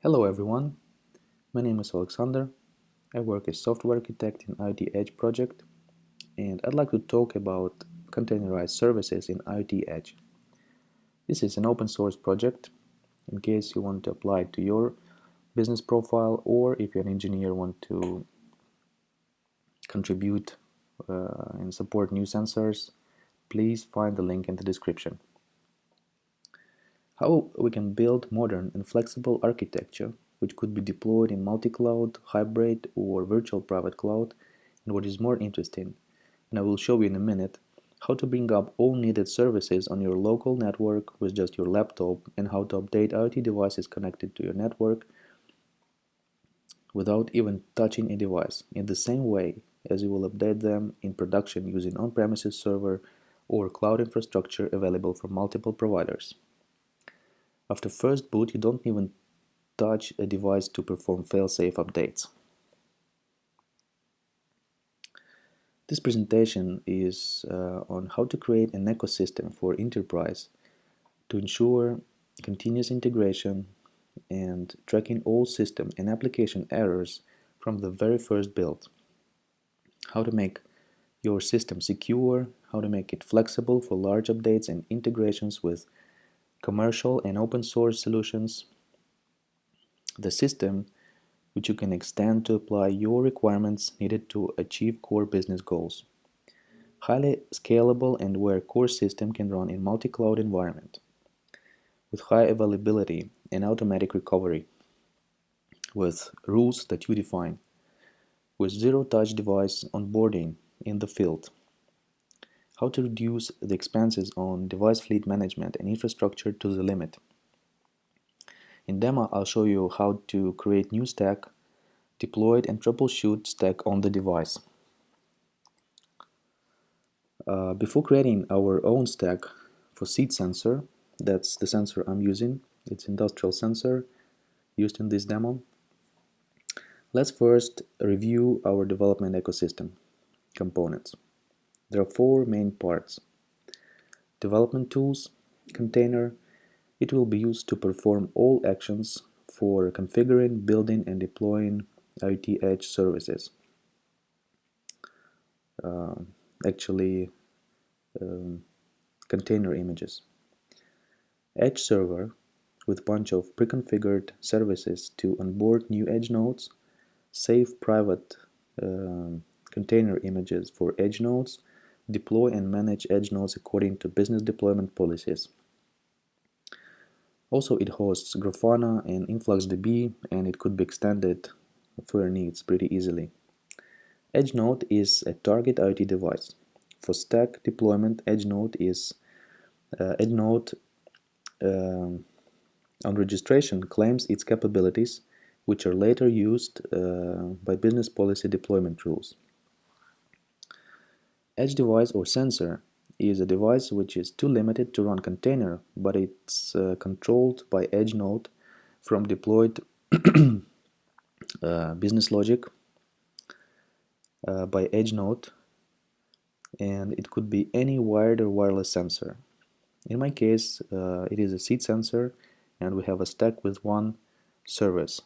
Hello everyone, my name is Alexander. I work as software architect in IoT Edge project, and I'd like to talk about containerized services in IoT Edge. This is an open source project in case you want to apply it to your business profile, or if you're an engineer want to contribute and support new sensors, please find the link in the description. How we can build modern and flexible architecture which could be deployed in multi-cloud, hybrid, or virtual private cloud, and what is more interesting, and I will show you in a minute, how to bring up all needed services on your local network with just your laptop, and how to update IoT devices connected to your network without even touching a device, in the same way as you will update them in production using on-premises server or cloud infrastructure available from multiple providers. After first boot, you don't even touch a device to perform fail-safe updates. This presentation is on how to create an ecosystem for enterprise to ensure continuous integration and tracking all system and application errors from the very first build. How to make your system secure, how to make it flexible for large updates and integrations with commercial and open source solutions, the system which you can extend to apply your requirements needed to achieve core business goals. Highly scalable and where core system can run in multi-cloud environment with high availability and automatic recovery with rules that you define, with zero-touch device onboarding in the field, how to reduce the expenses on device fleet management and infrastructure to the limit. In demo, I'll show you how to create new stack, deploy it and troubleshoot stack on the device. Before creating our own stack for seat sensor, that's the sensor I'm using, it's industrial sensor used in this demo. Let's first review our development ecosystem components. There are four main parts. Development tools, container, it will be used to perform all actions for configuring, building and deploying IoT Edge services. Actually, container images. Edge server with bunch of pre-configured services to onboard new edge nodes, save private container images for edge nodes, deploy and manage edge nodes according to business deployment policies. Also, it hosts Grafana and InfluxDB, and it could be extended for your needs pretty easily. Edge node is a target IoT device. For stack deployment, edge node on registration claims its capabilities, which are later used by business policy deployment rules. Edge device or sensor is a device which is too limited to run container, but it's controlled by edge node from deployed business logic by edge node, and it could be any wired or wireless sensor. In my case, it is a seat sensor, and we have a stack with one service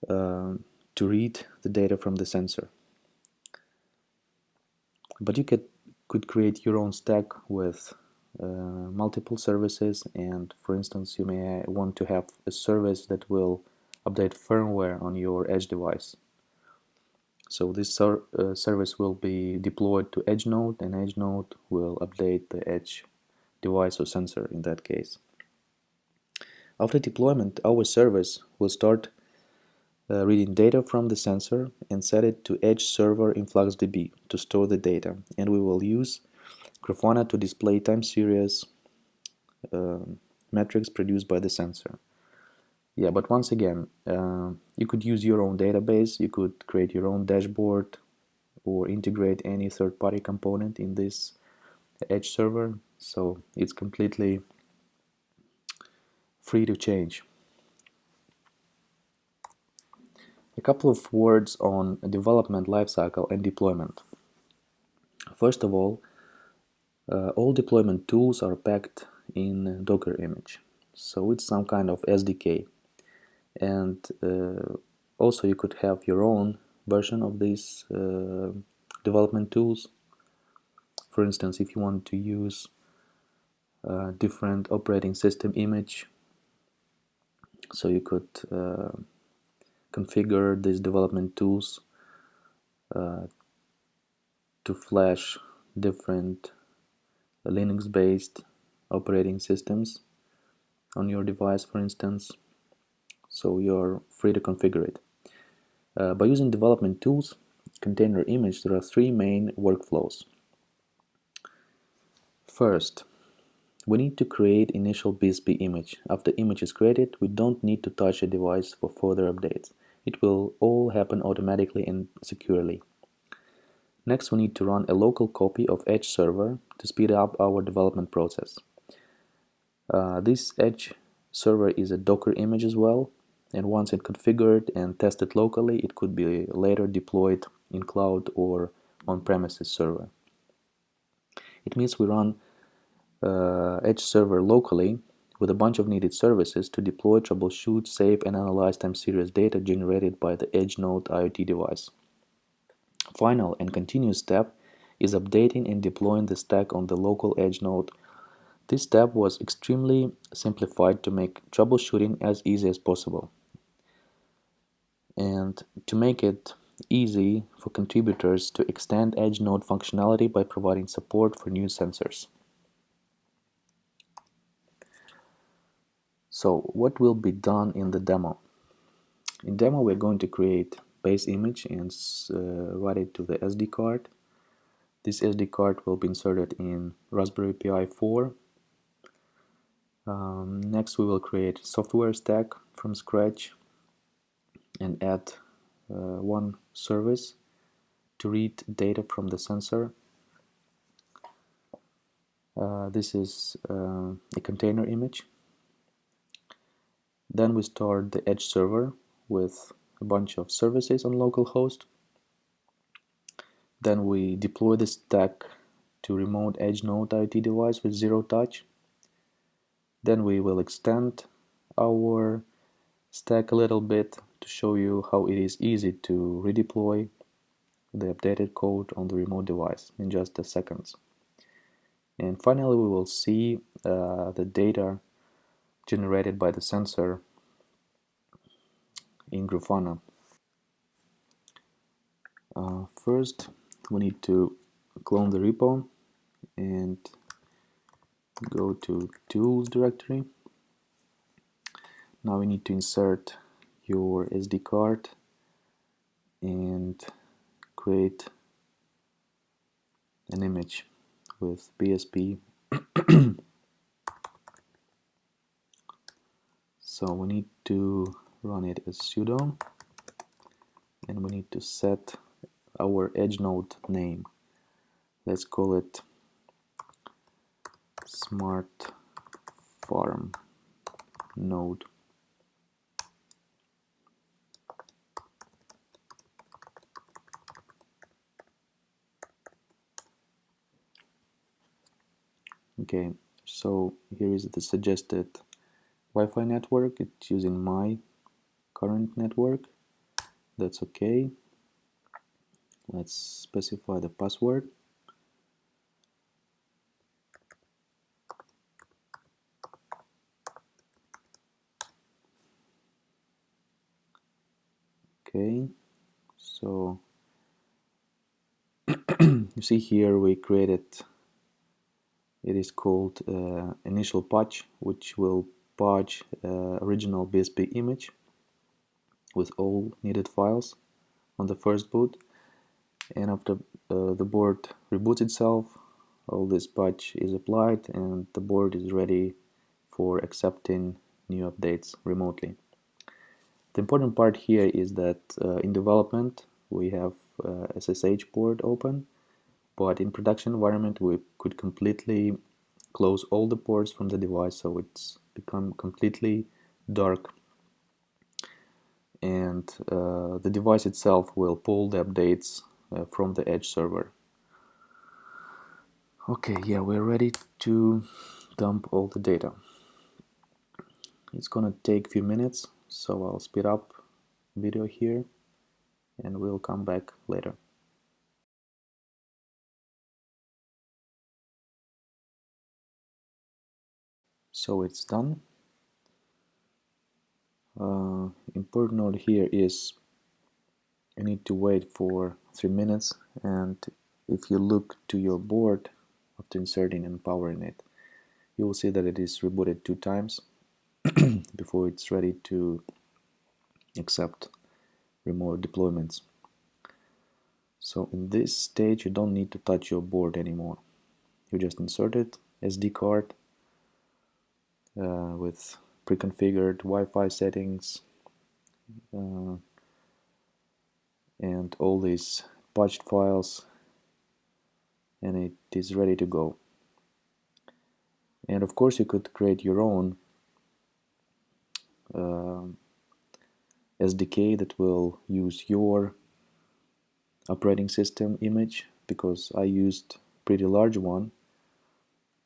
to read the data from the sensor. But you could create your own stack with multiple services, and for instance, you may want to have a service that will update firmware on your edge device. So this service will be deployed to edge node, and edge node will update the edge device or sensor in that case. After deployment, our service will start reading data from the sensor and set it to edge server InfluxDB to store the data, and we will use Grafana to display time series metrics produced by the sensor. Yeah, but once again, you could use your own database, you could create your own dashboard or integrate any third-party component in this edge server, so it's completely free to change. A couple of words on development lifecycle and deployment. First of all deployment tools are packed in Docker image. so it's some kind of SDK. And also you could have your own version of these development tools. For instance, if you want to use different operating system image, so you could configure these development tools to flash different Linux-based operating systems on your device, for instance. So you're free to configure it. By using development tools, container image, there are three main workflows. First, we need to create initial BSP image. After image is created, we don't need to touch a device for further updates. It will all happen automatically and securely. Next, we need to run a local copy of Edge server to speed up our development process. This Edge server is a Docker image as well, and once it's configured and tested locally, it could be later deployed in cloud or on-premises server. It means we run Edge server locally with a bunch of needed services to deploy, troubleshoot, save, and analyze time series data generated by the Edge node IoT device. Final and continuous step is updating and deploying the stack on the local Edge node. This step was extremely simplified to make troubleshooting as easy as possible, and to make it easy for contributors to extend Edge node functionality by providing support for new sensors. So what will be done in the demo? In demo, we're going to create base image and write it to the SD card. This SD card will be inserted in Raspberry Pi 4. Next, we will create software stack from scratch and add one service to read data from the sensor. This is a container image. Then we start the Edge server with a bunch of services on localhost. Then we deploy the stack to remote Edge node IoT device with zero touch. Then we will extend our stack a little bit to show you how it is easy to redeploy the updated code on the remote device in just a seconds. And finally, we will see the data generated by the sensor in Grafana. First, we need to clone the repo and go to Tools directory. Now we need to insert your SD card and create an image with BSP. So we need to run it as sudo, and we need to set our Edge node name. Let's call it Smart Farm Node. Okay, so here is the suggested Wi-Fi network. It's using my current network. That's okay. Let's specify the password. Okay, so you see here we created, it is called initial patch, which will patch original BSP image with all needed files on the first boot. And after the board reboots itself, all this patch is applied and the board is ready for accepting new updates remotely. The important part here is that in development we have SSH port open, but in production environment we could completely close all the ports from the device, so it's become completely dark, and the device itself will pull the updates from the Edge server. Okay, yeah, we're ready to dump all the data. It's gonna take a few minutes, so I'll speed up video here and we'll come back later. So it's done. Important note here is you need to wait for 3 minutes, and if you look to your board after inserting and powering it, you will see that it is rebooted 2 times before it's ready to accept remote deployments. So in this stage you don't need to touch your board anymore. You just insert it, SD card with pre-configured Wi-Fi settings and all these patched files, and it is ready to go. And of course you could create your own SDK that will use your operating system image, because I used pretty large one,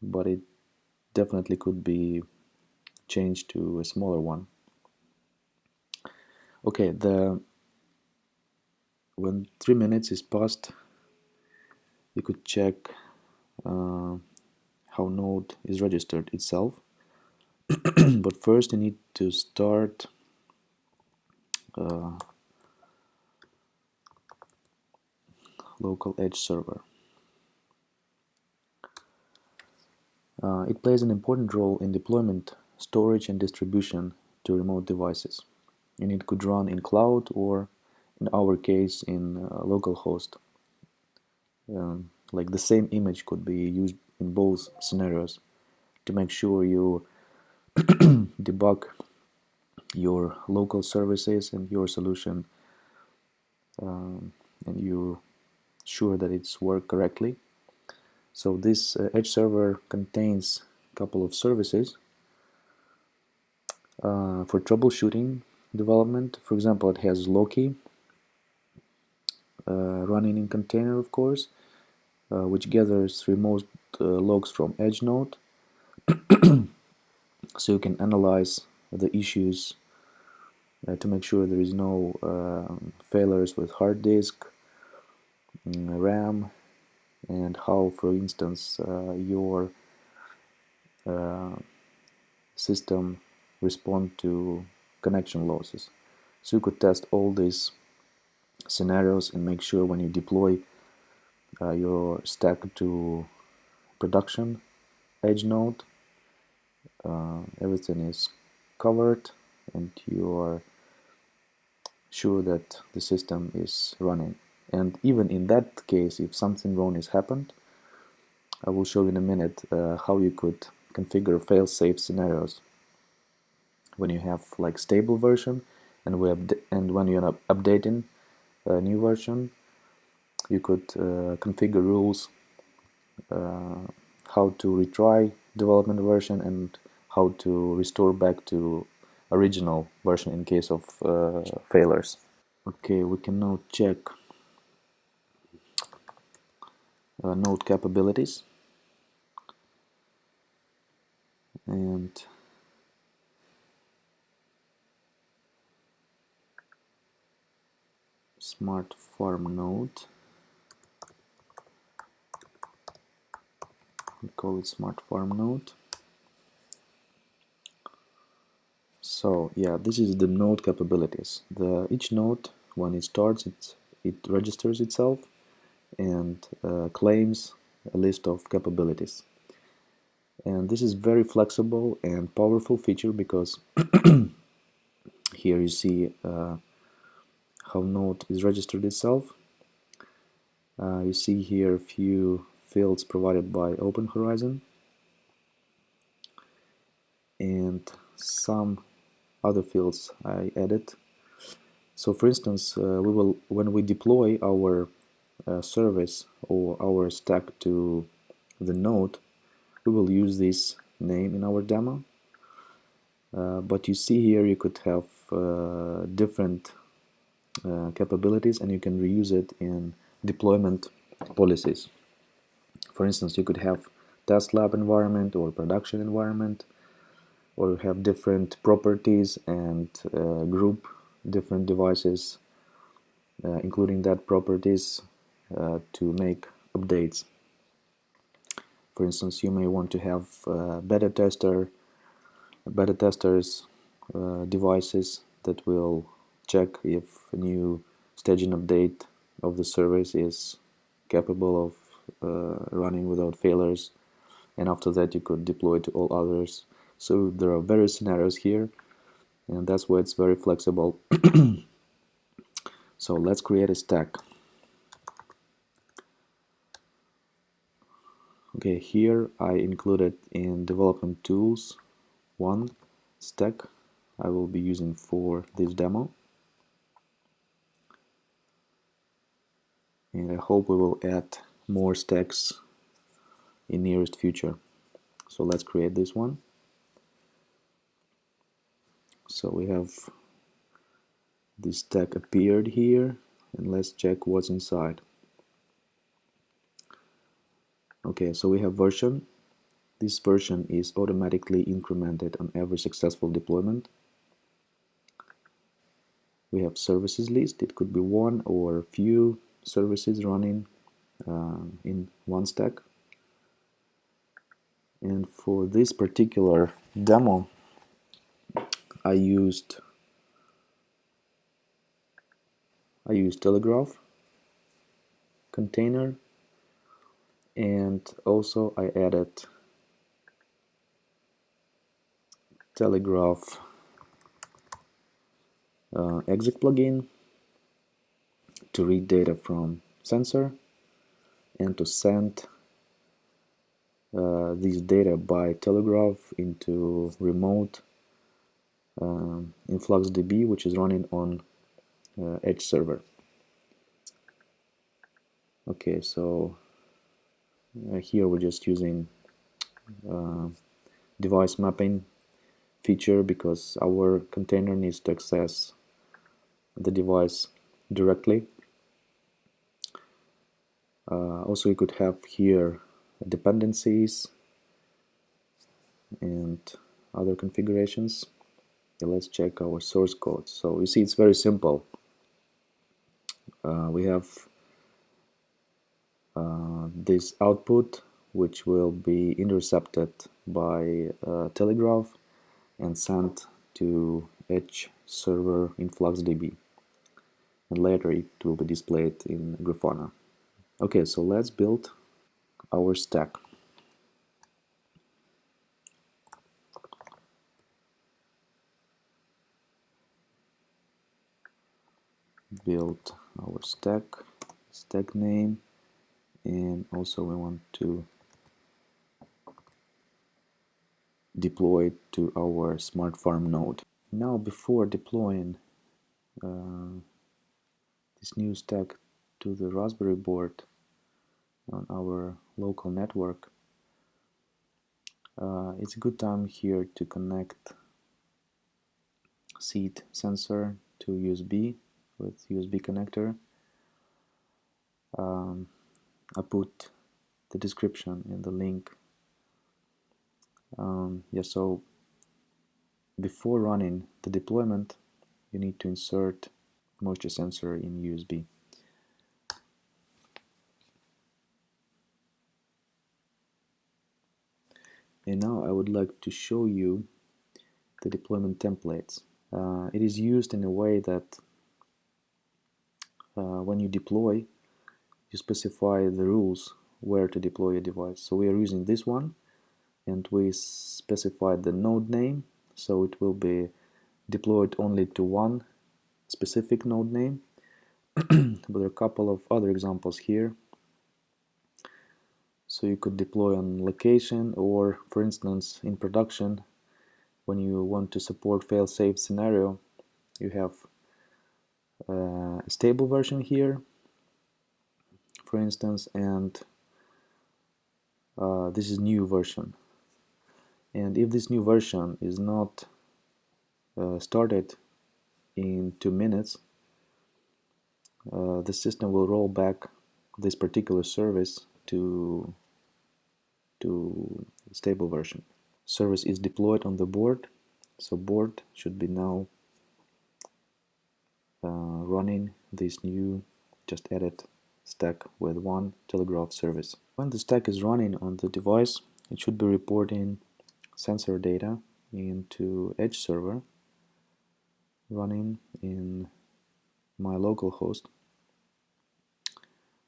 but it definitely could be changed to a smaller one. Okay, when 3 minutes is passed, you could check how Node is registered itself. But first you need to start local edge server. It plays an important role in deployment, storage, and distribution to remote devices. And it could run in cloud or, in our case, in localhost. Like the same image could be used in both scenarios to make sure you debug your local services and your solution, and you're sure that it's worked correctly. So this edge server contains a couple of services for troubleshooting development. For example, it has Loki running in container, of course, which gathers remote logs from Edge node, so you can analyze the issues to make sure there is no failures with hard disk, RAM, and how, for instance, your system respond to connection losses. So you could test all these scenarios and make sure when you deploy your stack to production edge node, everything is covered and you are sure that the system is running. And even in that case, if something wrong has happened, I will show you in a minute how you could configure fail-safe scenarios when you have like stable version, and when you're updating a new version, you could configure rules how to retry development version and how to restore back to original version in case of failures. Okay, we can now check node capabilities, and smart farm node, we call it smart farm node. So yeah, this is the node capabilities. Each node, when it starts, it registers itself and claims a list of capabilities. And this is very flexible and powerful feature, because here you see how node is registered itself. You see here a few fields provided by OpenHorizon and some other fields I added. So for instance, when we deploy our service or our stack to the node, we will use this name in our demo. But you see here you could have different capabilities, and you can reuse it in deployment policies. For instance, you could have test lab environment or production environment, or have different properties and group different devices, including that properties, to make updates. For instance, you may want to have beta testers devices that will check if a new staging update of the service is capable of running without failures, and after that you could deploy to all others. So there are various scenarios here, and that's why it's very flexible. So let's create a stack. Okay, here I included in development tools one stack I will be using for this demo, and I hope we will add more stacks in nearest future. So let's create this one. So we have this stack appeared here, and let's check what's inside. Okay, so we have version. This version is automatically incremented on every successful deployment. We have services list. It could be one or few services running in one stack. And for this particular demo, I used Telegraph container, and also I added Telegraph exec plugin to read data from sensor and to send this data by Telegraph into remote InfluxDB, which is running on Edge server. Okay, so here we're just using device mapping feature because our container needs to access the device directly. Also, you could have here dependencies and other configurations. Okay, let's check our source code. So you see it's very simple. We have this output which will be intercepted by Telegraph and sent to Edge server InfluxDB, and later it will be displayed in Grafana. Okay, so let's build our stack. Build our stack name, and also we want to deploy to our smart farm node. Now, before deploying this new stack to the Raspberry board on our local network, it's a good time here to connect seed sensor to USB with USB connector. I put the description in the link. So before running the deployment, you need to insert moisture sensor in USB. And now I would like to show you the deployment templates. It is used in a way that when you deploy, you specify the rules where to deploy a device. So we are using this one, and we specified the node name, so it will be deployed only to one specific node name. But there are a couple of other examples here. So you could deploy on location, or for instance in production, when you want to support fail-safe scenario, you have a stable version here, for instance, and this is new version. And if this new version is not started in 2 minutes, the system will roll back this particular service to stable version. service is deployed on the board. So board should be now running this new just added stack with one telegraph service. When the stack is running on the device, it should be reporting sensor data into Edge server running in my local host.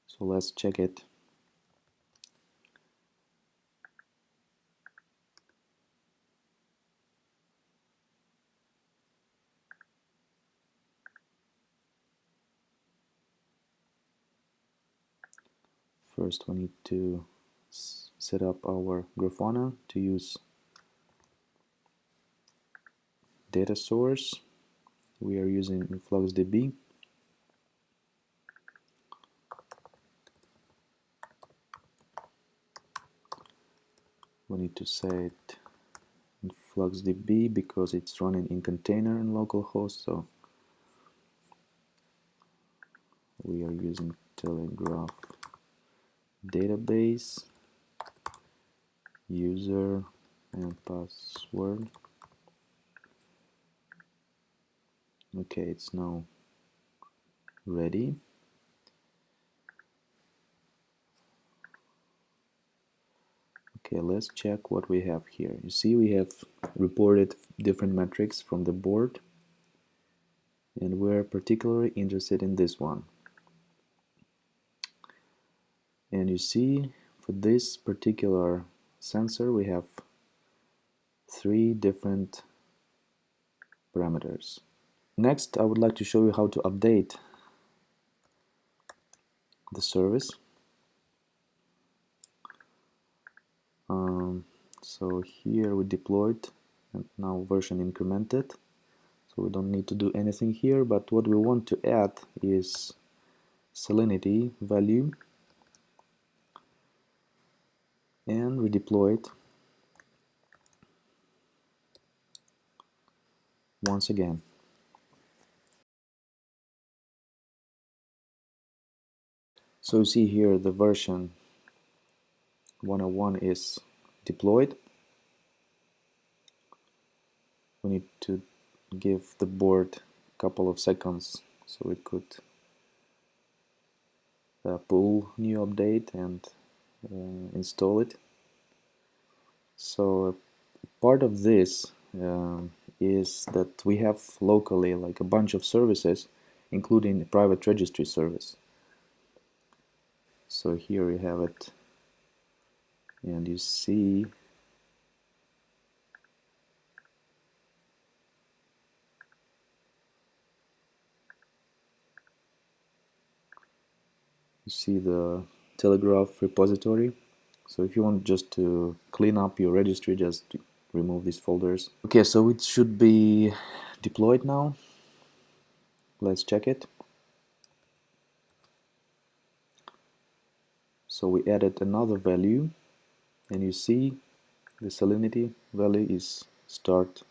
So let's check it. First we need to set up our Grafana to use data source. We are using InfluxDB. We need to set InfluxDB because it's running in container in localhost, so we are using telegraph database, user and password. Okay, it's now ready. Okay, let's check what we have here. You see we have reported different metrics from the board, and we're particularly interested in this one. And you see for this particular sensor we have 3 different parameters. Next, I would like to show you how to update the service. So here we deployed and now version incremented, so we don't need to do anything here, but what we want to add is salinity value, and we deploy it once again. So you see here the version 101 is deployed. We need to give the board a couple of seconds so it could pull new update and install it. So part of this is that we have locally like a bunch of services, including a private registry service. So here you have it, and you see the telegraph repository. So if you want just to clean up your registry, just remove these folders. Okay, so it should be deployed now. Let's check it. So we added another value, and you see the salinity value is start.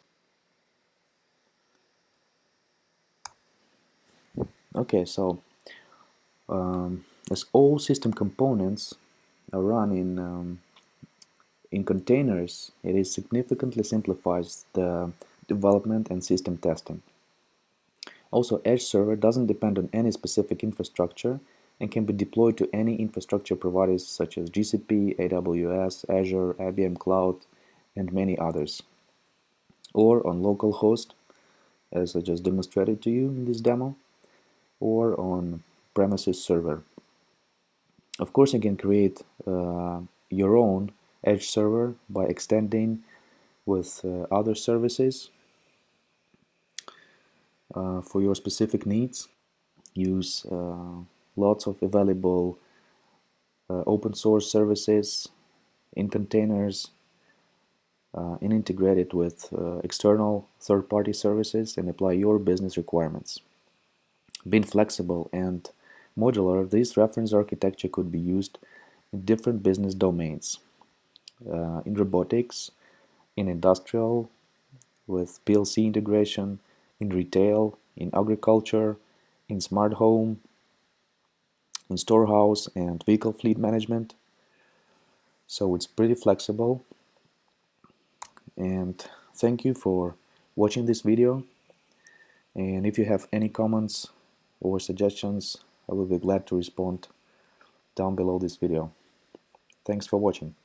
Okay, so as all system components are run in containers, it significantly simplifies the development and system testing. Also, Edge Server doesn't depend on any specific infrastructure and can be deployed to any infrastructure providers such as GCP, AWS, Azure, IBM Cloud, and many others, or on localhost, as I just demonstrated to you in this demo, or on premises server. Of course, you can create your own Edge server by extending with other services for your specific needs. Use lots of available open source services in containers and integrate it with external third-party services and apply your business requirements. Being flexible and modular, this reference architecture could be used in different business domains. In robotics, in industrial, with PLC integration, in retail, in agriculture, in smart home, in storehouse and vehicle fleet management. So it's pretty flexible, And thank you for watching this video. And if you have any comments or suggestions, I will be glad to respond down below this video. Thanks for watching.